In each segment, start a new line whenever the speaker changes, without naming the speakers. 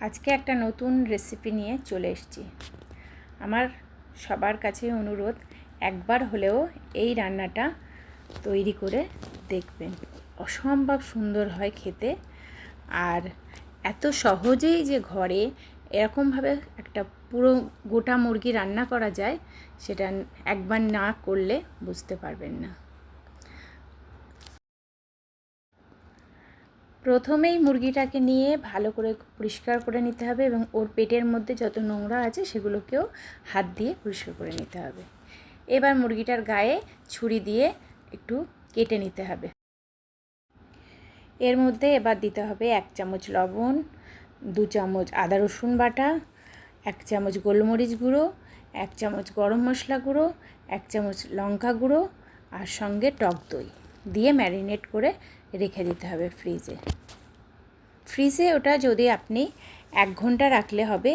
আজকে একটা নতুন রেসিপি নিয়ে চলে এসেছি। আমার সবার কাছে অনুরোধ, একবার হলেও এই রান্নাটা তৈরি করে দেখবেন। অসম্ভব সুন্দর হয় খেতে, আর এত সহজেই যে ঘরে এরকমভাবে একটা পুরো গোটা মুরগি রান্না করা যায়, সেটা একবার না করলে বুঝতে পারবেন না। প্রথমেই মুরগিটাকে নিয়ে ভালো করে পরিষ্কার করে নিতে হবে এবং ওর পেটের মধ্যে যত নোংরা আছে সেগুলোকেও হাত দিয়ে পরিষ্কার করে নিতে হবে। এবার মুরগিটার গায়ে ছুরি দিয়ে একটু কেটে নিতে হবে। এর মধ্যে এবার দিতে হবে 1 চামচ লবণ, 2 চামচ আদা রসুন বাটা, 1 চামচ গোলমরিচ গুঁড়ো, 1 চামচ গরম মশলা গুঁড়ো, 1 চামচ লঙ্কা গুঁড়ো, আর সঙ্গে টক দই দিয়ে ম্যারিনেট করে রেখে দিতে হবে ফ্রিজে। ওটা যদি আপনি 1 ঘন্টা রাখলে হবে,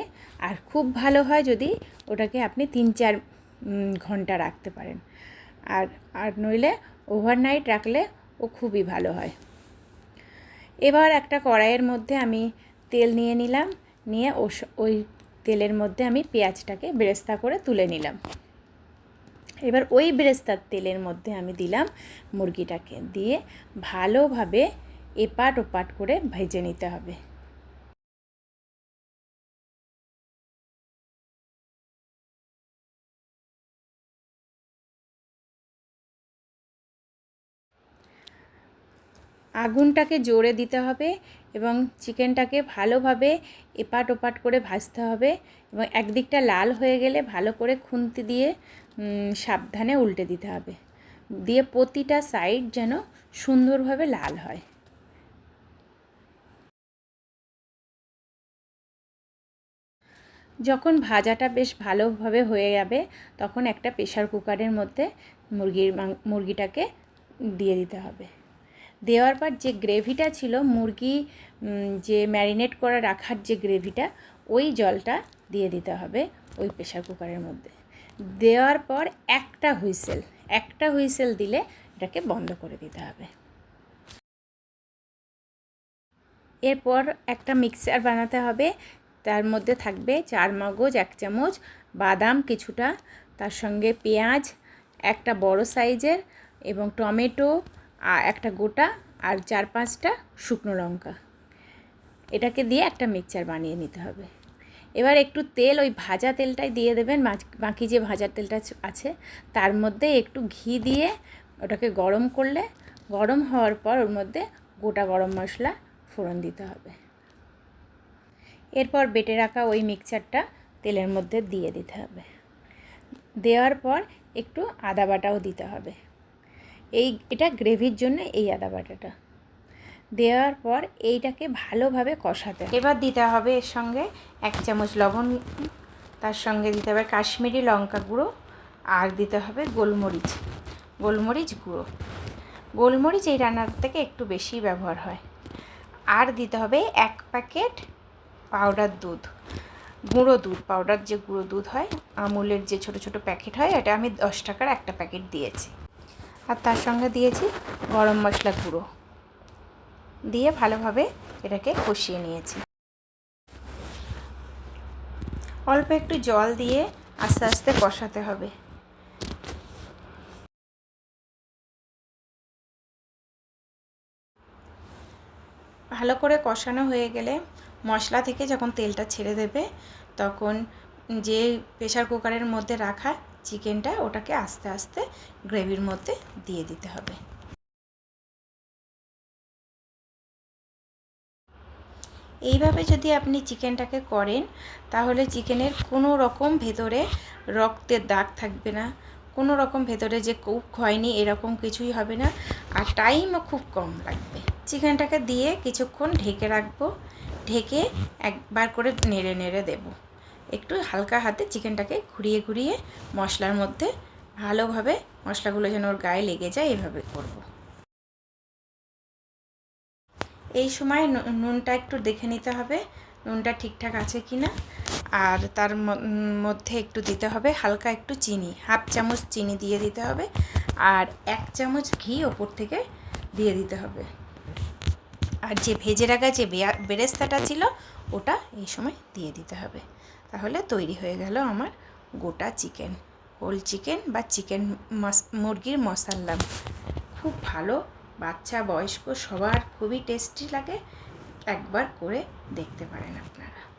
আর খুব ভালো হয় যদি ওটাকে আপনি 3-4 ঘন্টা রাখতে পারেন, আর নইলে ওভারনাইট রাখলে ও খুবই ভালো হয়। এবার একটা কড়াইয়ের মধ্যে আমি তেল নিয়ে নিলাম, নিয়ে ওই তেলের মধ্যে আমি পেঁয়াজটাকে বেরেস্তা করে তুলে নিলাম। এবার ওই বেরেস্তার তেলের মধ্যে আমি দিলাম মুরগিটাকে, দিয়ে ভালোভাবে এপাট ওপাট করে ভেজে নিতে হবে। আগুনটাকে জোরে দিতে হবে এবং চিকেনটাকে ভালোভাবে এপাট ওপাট করে ভাজতে হবে, এবং একদিকটা লাল হয়ে গেলে ভালো করে খুন্তি দিয়ে সাবধানে উল্টে দিতে হবে, দিয়ে প্রতিটা সাইড যেন সুন্দরভাবে লাল হয়। যখন ভাজাটা বেশ ভালোভাবে হয়ে যাবে, তখন একটা প্রেসার কুকারের মধ্যে মুরগিটাকে দিয়ে দিতে হবে। দেওয়ার পর যে গ্রেভিটা ছিল, মুরগি যে ম্যারিনেট করে রাখার যে গ্রেভিটা, ওই জলটা দিয়ে দিতে হবে ওই প্রেসার কুকারের মধ্যে। দেওয়ার পর একটা হুইসেল দিলে এটাকে বন্ধ করে দিতে হবে। এরপর একটা মিক্সার বানাতে হবে। তার মধ্যে থাকবে চারমগজ 1 চামচ, বাদাম কিছুটা, তার সঙ্গে পেঁয়াজ একটা বড় সাইজের, এবং টমেটো একটা গোটা, আর 4-5টা শুকনো লঙ্কা। এটাকে দিয়ে একটা মিক্সচার বানিয়ে নিতে হবে। এবার একটু তেল, ওই ভাজা তেলটাই দিয়ে দেবেন, বাকি যে ভাজা তেলটা আছে তার মধ্যে একটু ঘি দিয়ে ওটাকে গরম হওয়ার পর ওর মধ্যে গোটা গরম মশলা ফোড়ন দিতে হবে। এরপর বেটে রাখা ওই মিক্সচারটা তেলের মধ্যে দিয়ে দিতে হবে। দেওয়ার পর একটু আদা বাটাও দিতে হবে। এটা গ্রেভির জন্য এই আদা বাটাটা দেওয়ার পর এইটাকে ভালোভাবে কষাতে হবে। এবার দিতে হবে এর সঙ্গে 1 চামচ লবণ, তার সঙ্গে দিতে হবে কাশ্মীরি লঙ্কা গুঁড়ো, আর দিতে হবে গোলমরিচ গুঁড়ো। গোলমরিচ এই রান্নার থেকে একটু বেশি ব্যবহার হয়। আর দিতে হবে 1 প্যাকেট গুঁড়ো দুধ, পাউডার যে গুঁড়ো দুধ হয়, আমুলের যে ছোট ছোট প্যাকেট হয়, এটা আমি 10 টাকার একটা প্যাকেট দিয়েছি। আর তার সঙ্গে দিয়েছি গরম মশলা গুঁড়ো, দিয়ে ভালোভাবে এটাকে কষিয়ে নিয়েছি। অল্প একটু জল দিয়ে আস্তে আস্তে কষাতে হবে। ভালো করে কষানো হয়ে গেলে, মশলা থেকে যখন তেলটা ছেড়ে দেবে, তখন যে প্রেসার কুকারের মধ্যে রাখা চিকেনটা, ওটাকে আস্তে আস্তে গ্রেভির মধ্যে দিয়ে দিতে হবে। এইভাবে যদি আপনি চিকেনটাকে করেন, তাহলে চিকেনের কোনো রকম ভেতরে রক্তের দাগ থাকবে না, কোনো রকম ভেতরে যে কুক হয়নি এরকম কিছুই হবে না, আর টাইমও খুব কম লাগবে। চিকেনটাকে দিয়ে কিছুক্ষণ ঢেকে রাখবো, ঢেকে একবার করে নেড়ে নেড়ে দেব। একটু হালকা হাতে চিকেনটাকে ঘুরিয়ে ঘুরিয়ে মশলার মধ্যে ভালোভাবে, মশলাগুলো যেন ওর গায়ে লেগে যায়, এভাবে করব। এই সময় নুনটা একটু দেখে নিতে হবে, নুনটা ঠিকঠাক আছে কি না। আর তার মধ্যে একটু দিতে হবে হালকা একটু চিনি, 1/2 চামচ চিনি দিয়ে দিতে হবে, আর 1 চামচ ঘি ওপর থেকে দিয়ে দিতে হবে। আর যে ভেজে রাখা যে বেরেস্তাটা ছিল ওটা এই সময় দিয়ে দিতে হবে। তাহলে তৈরি হয়ে গেল আমার গোটা চিকেন, হোল চিকেন বা চিকেন মুরগির মশালা। খুব ভালো, বাচ্চা বয়স্ক সবার খুবই টেস্টি লাগে। একবার করে দেখতে পারেন আপনারা।